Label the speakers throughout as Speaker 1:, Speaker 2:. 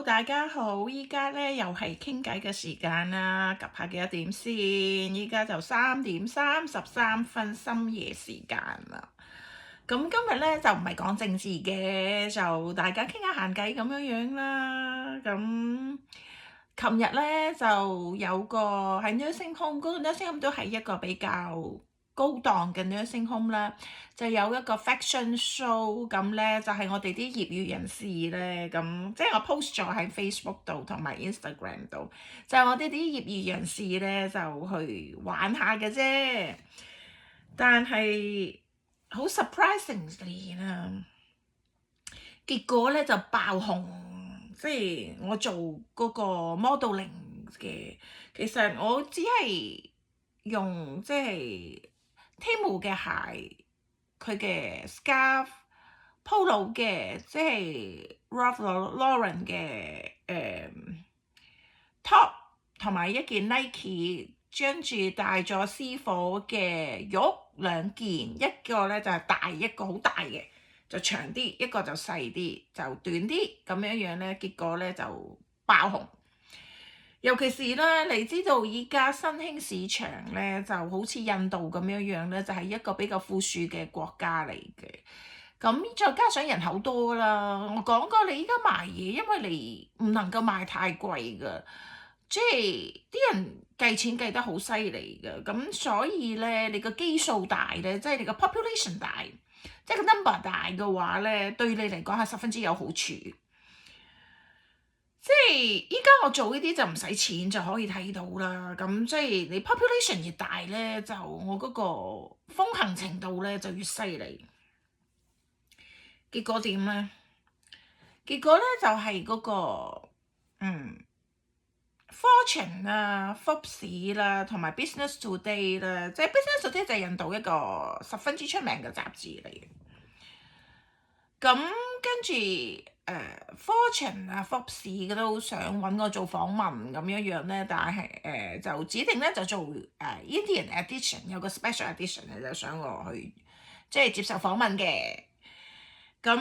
Speaker 1: 大家好，依家咧又係傾偈嘅時間啦，及下幾多點先？依家就3:33深夜時間啦。咁今日咧就唔係講政治嘅，就大家傾下閒偈咁樣樣啦。咁琴日咧就有個喺 nursing home，嗰個 nursing home 都係一個比較高檔嘅 nursing home 啦，就有一個 fashion show，咁咧就係我哋啲業餘人士咧，咁即係我 post 咗喺 Facebook 度同埋 Instagram 度，就係我哋啲業餘人士咧就去玩下嘅啫。但係好 surprisingly 啦，結果咧就爆紅，即係我做嗰個 modeling 嘅，其實我只係用即係 Temu 嘅鞋，佢嘅 scarf、polo 嘅，即係 Ralph Lauren 嘅top，同埋一件 Nike，跟住帶咗師傅嘅玉兩件，一個咧就係大，一個好大嘅就長啲，一個就細啲就短啲咁樣樣咧，結果咧就爆紅。尤其是咧，你知道依家新興市場咧，就好似印度咁樣樣咧，就係一個比較富庶嘅國家嚟嘅。咁再加上人口多啦，我講過你依家賣嘢，因為你唔能夠賣太貴㗎，即係啲人計錢計得好犀利㗎。咁所以咧，你個基數大咧，即係你個 population 大，即係個 number 大嘅話咧，對你嚟講係十分之有好處。即係依家我做呢啲就唔使錢就可以睇到啦，咁即係你 population 越大咧，就我嗰個風行程度咧就越犀利。結果點咧？結果咧就係嗰個Fortune 啦、Forbes 啦，同埋 Business Today 啦，即係 Business Today 就係印度一個十分之出名嘅雜誌嚟嘅。咁跟住Fortune 啊、Forbes 都想揾我做訪問咁樣樣咧，但係就指定咧就做Indian edition，有個 special edition 咧就想我去即係接受訪問嘅。咁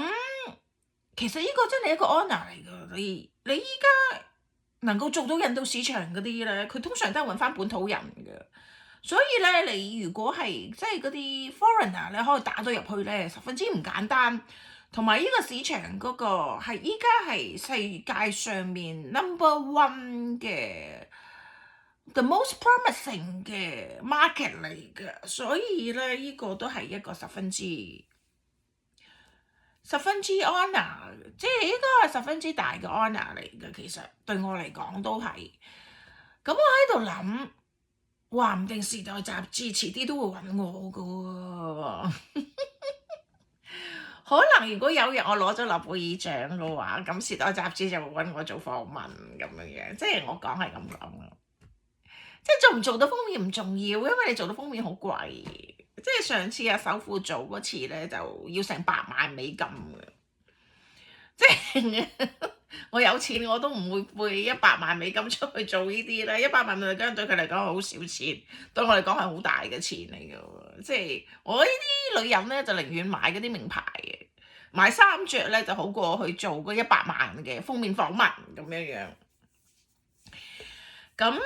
Speaker 1: 其實呢個真係一個 honour 嚟㗎，你依家能夠做到印度市場嗰啲咧，佢通常都係揾翻本土人嘅。所以咧，你如果係即係嗰啲 foreigner 你可以打到入去咧，十分之唔簡單。同埋呢個市場嗰個係依家係世界上面 No.1 嘅 the most promising 嘅 market 嚟嘅，所以咧呢個都係一個十分之 honour，即係應該係十分之大嘅 honour 嚟嘅。其實對我嚟講都係。咁我喺度諗，話唔定時代雜誌遲啲都會揾我噶喎。可能如果有日我攞咗諾貝爾獎嘅話，咁時代雜誌就會揾我做訪問咁樣樣，即係我講係咁講咯。即係做唔做到封面唔重要，因為你做到封面好貴。即係上次阿首富做嗰次咧，就要成$100,000嘅。即係我有錢我都唔會背$100,000出去做呢啲啦。$100,000對佢嚟講係好少錢，對我嚟講係好大嘅錢嚟嘅喎。即係我呢啲女人咧，就寧願買嗰啲名牌嘅，買衫着咧就好過去做嗰$100,000嘅封面訪問咁樣樣。咁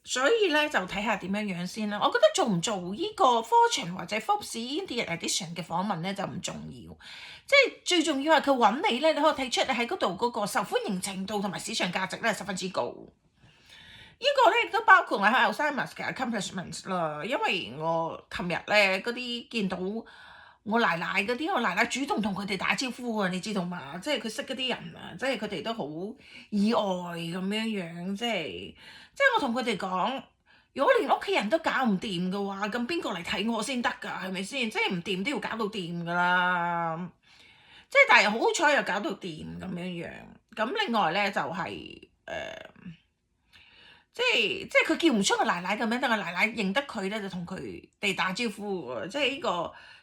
Speaker 1: 所以咧就睇下點樣樣先啦。我覺得做唔做呢個 Fortune 或者 Forbes Indian Edition 嘅訪問咧就唔重要，即係最重要係佢揾你咧，你可以睇出你喺嗰度嗰個受歡迎程度同埋市場價值咧十分之高。呢個咧亦都包括我喺 Alzheimer's 嘅 accomplishments 啦，因為我琴日咧嗰啲見到我奶奶嗰啲，我奶奶主動同佢哋打招呼啊，你知道嘛？即係佢識嗰啲人啊，即係佢哋都好意外咁樣樣，即係我同佢哋講，如果連屋企人都搞唔掂嘅話，咁邊個嚟睇我先得㗎？係咪先？即係唔掂都要搞到掂㗎啦。即係但係好彩又搞到掂咁樣樣。咁另外咧就係即係佢叫唔出個奶奶嘅名，但係奶奶認得佢咧，就同佢哋打招呼喎。即係呢個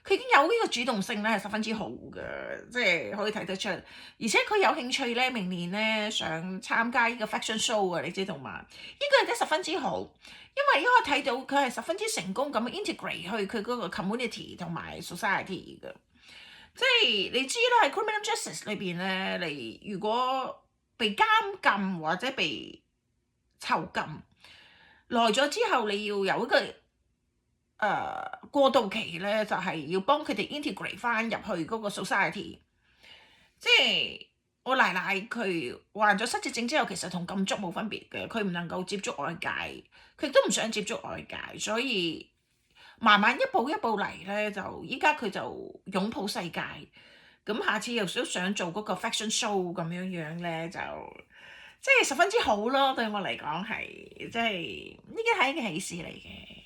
Speaker 1: 佢已經有呢個主動性咧，係十分之好嘅，即係可以睇得出。而且佢有興趣咧，明年咧想參加呢個 fashion show 啊，你知道嘛？呢個係得十分之好，因為因為睇到佢係十分之成功咁 integrate 去佢嗰個 community 同埋 society 嘅。即係你知啦，喺 criminal justice 裏邊咧，你如果被監禁或者被囚禁，耐咗之後你要有一個過渡期咧，就係要幫佢哋 integrate 翻入去嗰個 society。即係我奶奶佢患咗失智症之後，其實同禁足冇分別嘅，佢唔能夠接觸外界，佢都唔想接觸外界，所以慢慢一步一步嚟咧，就依家佢就擁抱世界。咁下次又都想做嗰個 fashion show 咁樣樣咧，就即係十分之好咯。對我嚟講係即係呢啲係一件喜事嚟嘅。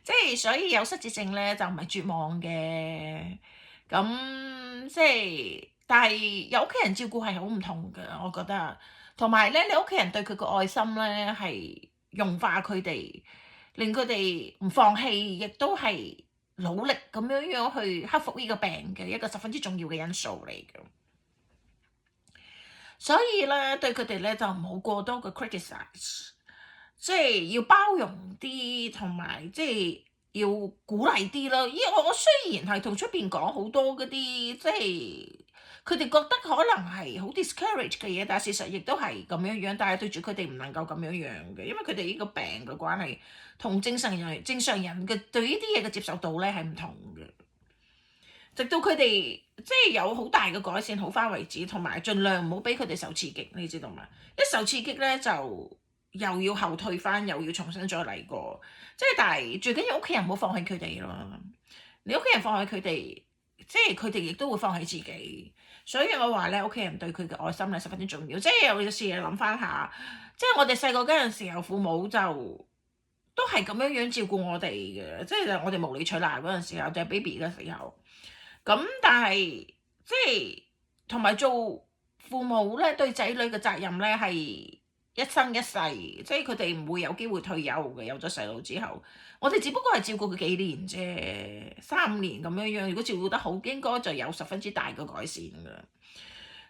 Speaker 1: 即係所以有失智症咧就唔係絕望嘅。咁即係，但係有屋企人照顧係好唔同嘅，我覺得。同埋咧，你屋企人對佢個愛心咧係融化佢哋，令佢哋唔放棄，亦都係努力咁樣樣去克服呢個病嘅一個十分之重要嘅因素嚟嘅。所以咧，對佢哋咧就唔好過多嘅 criticize，即係要包容啲，同埋即係要鼓勵啲咯。我雖然係同出邊講好多嗰啲，即係佢哋覺得可能係好 discourage 嘅嘢，但係事實亦都係咁樣樣。但係對住佢哋唔能夠咁樣樣嘅，因為佢哋呢個病嘅關係，同正常人嘅對呢啲嘢嘅接受度咧係唔同嘅。直到佢哋即係有好大嘅改善好翻為止，同埋盡量唔好俾佢哋受刺激，你知道嘛？一受刺激咧就又要後退翻，又要重新再嚟過。即係但係最緊要屋企人唔好放棄佢哋咯。你屋企人放棄佢哋，即係佢哋亦都會放棄自己。所以我話咧，屋企人對佢嘅愛心係十分之重要。即係有時諗翻下，即係我哋細個嗰陣時候，父母就都係咁樣樣照顧我哋嘅。即係我哋無理取鬧嗰陣時候，就係 baby 嘅時候。咁但係即係同埋做父母咧，對仔女嘅責任咧係一生一世，即係佢哋唔會有機會退休嘅。有咗細路之後，我哋只不過係照顧佢幾年啫，3年咁樣樣。如果照顧得好，應該就有十分之大嘅改善㗎。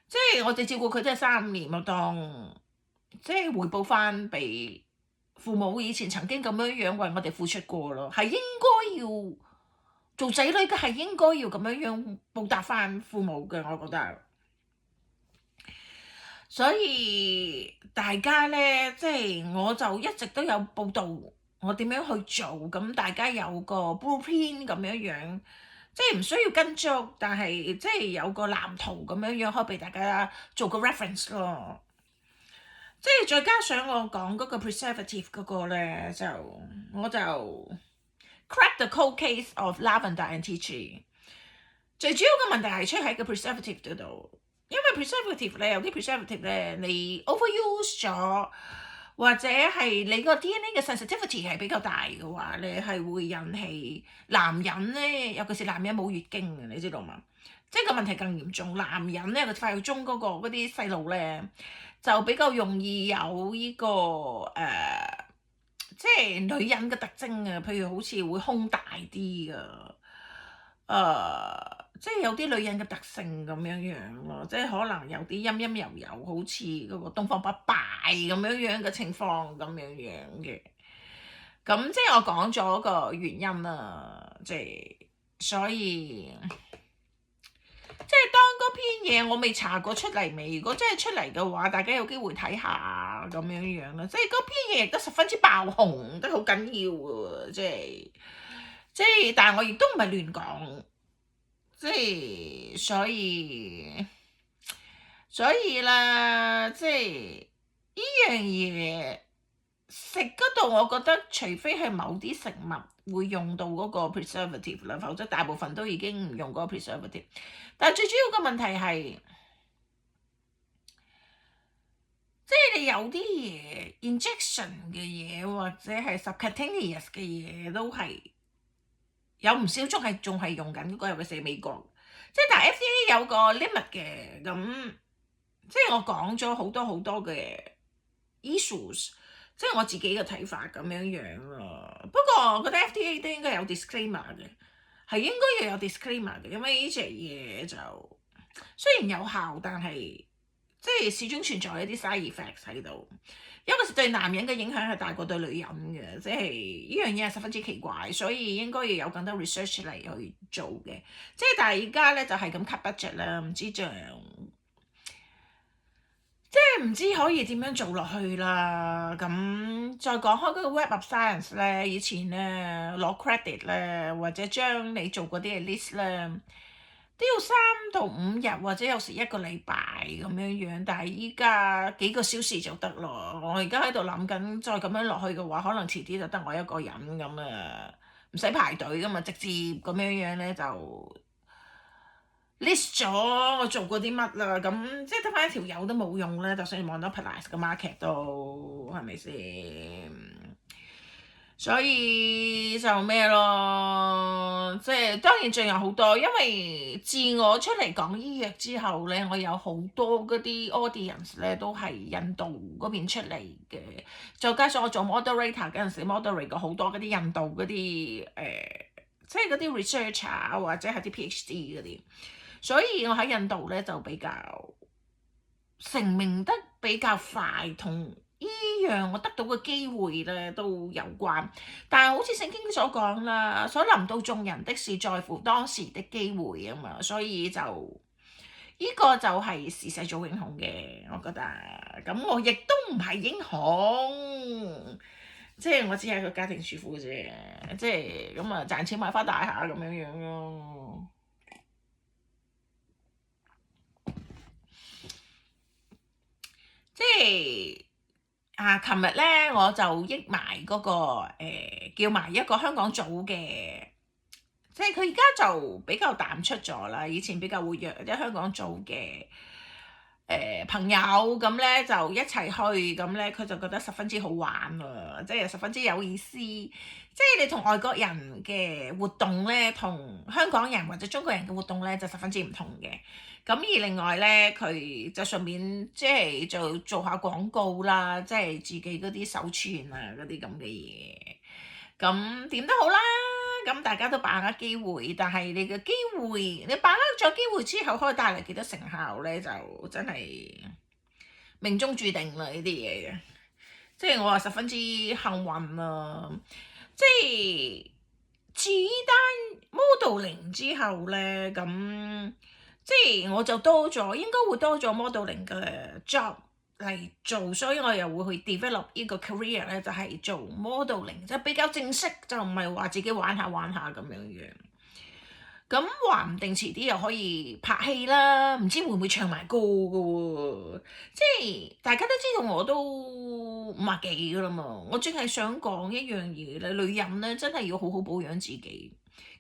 Speaker 1: 即係我哋照顧佢都係3年，我當即係回報翻俾父母以前曾經咁樣樣為我哋付出過咯，係應該要。做仔女嘅係應該要咁樣樣報答翻父母嘅，我覺得。所以大家咧，即係我就一直都有報道我點樣去做，咁大家有個 blueprint 咁樣樣，即係唔需要跟足，但係即係有個藍圖咁樣樣，可以俾大家做個 reference 咯。即係再加上我講嗰個 preservative 嗰個咧，我就。Crack the cold case of lavender and tea tree。最主要嘅問題係出喺個 preservative 嗰度，因為 preservative 咧有啲 preservative 咧你 overuse 咗，或者係你個 DNA 嘅 sensitivity 係比較大嘅話咧，係會引起男人咧，尤其是男人冇月經嘅，你知道嘛？即係個問題更嚴重，男人咧個發育中嗰啲細路咧就比較容易有呢個即係女人嘅特徵啊，譬如好似會胸大啲啊，即係有啲女人嘅特性咁樣樣咯，即係可能有啲陰陰柔柔，好似嗰個東方不敗咁樣樣嘅情況咁樣樣嘅。咁即係我講咗個原因啦，即係所以。即係當嗰篇嘢我未查過出嚟未，如果真係出嚟嘅話，大家有機會睇下咁樣樣啦。即係嗰篇嘢亦都十分之爆紅，都好緊要喎。即係，但係我亦都唔係亂講，即係所以啦，即係呢樣嘢食嗰度，我覺得除非係某啲食物會用到嗰個 preservative 啦，否則大部分都已經唔用嗰個 preservative。但係最主要嘅問題係，即係你有啲嘢 injection 嘅嘢或者係 subcutaneous 嘅嘢都係有唔少仲係用緊嗰個，尤其是美國。即係但係 FDA 有個 limit 嘅，咁即係我講咗好多嘅 issues，即係我自己嘅睇法咁樣樣咯。不過我覺得 FDA 都應該有 disclaimer 嘅。係應該要有 disclaimer 嘅，因為呢隻嘢就雖然有效，但係即係始終存在一啲 side effects 喺度。因為對男人嘅影響係大過對女人嘅，即係呢樣嘢係十分之奇怪，所以應該要有更多 research 嚟去做嘅。即係但係而家咧就係咁 cut budget 啦，唔知係唔知可以點樣做落去啦。咁再講開嗰個 Web of Science 咧，以前咧攞 credit 咧，或者將你做嗰啲嘅 list 咧，都要3到5日或者有時一個禮拜咁樣樣。但係依家幾個小時就得咯。我而家喺度諗緊，再咁樣落去嘅話，可能遲啲就得我一個人咁啊，唔使排隊噶嘛，直接咁樣樣咧就 list 咗我做過啲乜啦，咁即係得翻一條友都冇用咧，就算你 monopolize 個 market 都係咪先？所以就咩咯，即係當然仲有好多，因為自我出嚟講醫藥之後咧，我有好多嗰啲 audience 咧都係印度嗰邊出嚟嘅，再加上我做 moderator 嗰陣時，moderate 過好多嗰啲印度嗰啲即係嗰啲 researcher 或者係啲 PhD 嗰啲。所以我喺印度咧就比較成名得比較快，同依樣我得到嘅機會咧都有關。但係好似聖經所講啦，所臨到眾人的是在乎當時的機會啊嘛，所以就呢個就係時勢造英雄嘅，我覺得。咁我亦都唔係英雄，即係我只係個家庭主婦啫，即係咁啊賺錢買翻大廈咁樣樣咯。即係琴日咧我就益埋嗰、個、叫埋一個香港組嘅，即係佢而家就比較淡出咗啦。以前比較活躍啲香港組嘅朋友咁咧就一齊去，咁咧佢就覺得十分之好玩啊，即係十分之有意思。即係你同外國人嘅活動咧，同香港人或者中國人嘅活動咧就十分之唔同嘅。咁而另外咧，佢就順便即係做下廣告啦，即係自己嗰啲手串啊嗰啲咁嘅嘢。咁點都好啦，咁大家都把握機會，但係你嘅機會，你把握咗機會之後，可以帶嚟幾多成效咧，就真係命中注定啦呢啲嘢嘅。即係我話十分之幸運啊！即係自單 modeling 之後咧，咁即係我就多咗，應該會多咗 modeling 嘅 job 嚟做，所以我又會去 develop 呢個 career 咧，就係做 modeling，即係比較正式，就唔係話自己玩下玩下咁樣樣。咁話唔定遲啲又可以拍戲啦，唔知會唔會唱埋歌噶喎？即係大家都知道我都50幾噶啦嘛，我淨係想講一樣嘢咧，女人咧真係要好好保養自己，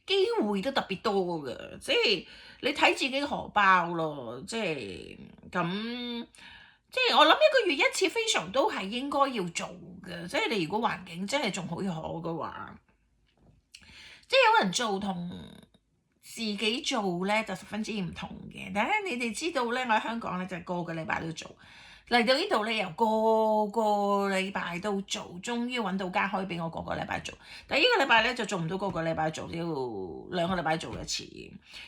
Speaker 1: 機會都特別多㗎，即係你睇自己荷包咯，即係咁。即係我諗一個月一次 facial 都係應該要做嘅，即係你如果環境真係仲好嘅話，即係有人做同自己做咧就十分之唔同嘅。但係你哋知道咧，我喺香港咧就係個個禮拜都做，嚟到呢度咧又個個禮拜都做，終於揾到間可以俾我個個禮拜做。但係呢個禮拜咧就做唔到個個禮拜做，要2個禮拜做一次，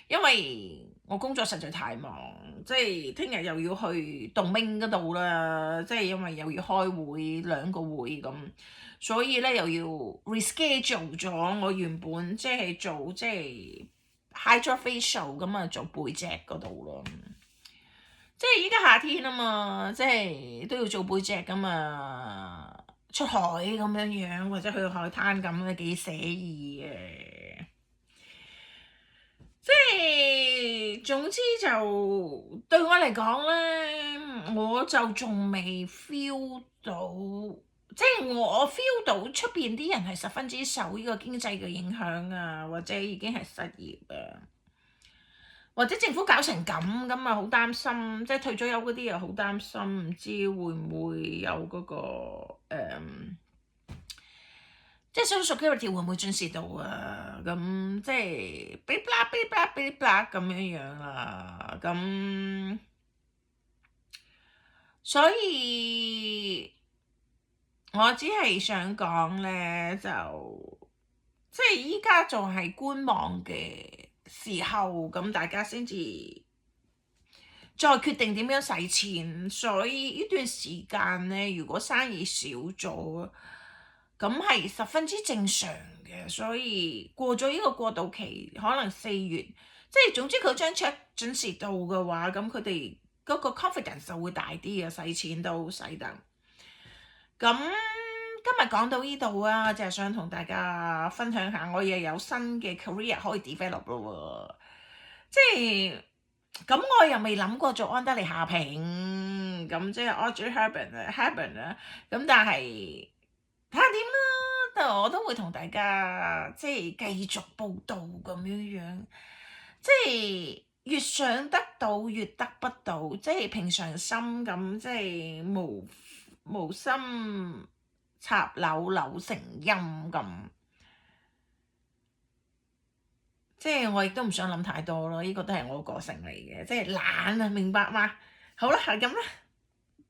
Speaker 1: 因為我工作實在太忙，即係聽日又要去動兵嗰度啦，即係因為又要開會2個會咁，所以咧又要 reschedule 咗我原本即係做即係 hydrofacial 咁啊，做背脊嗰度咯。即係依家夏天啊嘛，即係都要做背脊噶嘛，出海咁樣樣或者去海灘咁咧幾寫意嘅。即係總之就對我嚟講咧，我就仲未 feel 到，即係我 feel 到出邊啲人係十分之受呢個經濟嘅影響啊，或者已經係失業啊，或者政府搞成咁啊，好擔心，即係退咗休嗰啲又好擔心，唔知會唔會有嗰個即係 social security 會唔會準時到啊？咁即係嗶哩吧啦嗶哩吧啦嗶哩吧啦咁樣樣啦。咁所以我只係想講咧，就即係依家仲係觀望嘅時候，咁大家先至再決定點樣使錢。所以呢段時間咧，如果生意少咗，咁係十分之正常嘅。所以過咗呢個過渡期，可能4月，即係總之佢張 check 準時到嘅話，咁佢哋嗰個 confidence 就會大啲嘅，使錢都使得。咁今日講到呢度啊，就係想同大家分享下，我又有新嘅 career 可以 develop 咯喎，即係咁我又未諗過做安德烈夏平，咁即係 Audrey Hepburn 啊，咁但係睇下點啦，但係我都會同大家即係繼續報導咁樣，即係越想得到越得不到，即係平常心咁，即係無心插柳柳成蔭咁，即係我亦都唔想諗太多咯。呢個都係我個性嚟嘅，即係懶啊，明白嗎？好啦，係咁啦。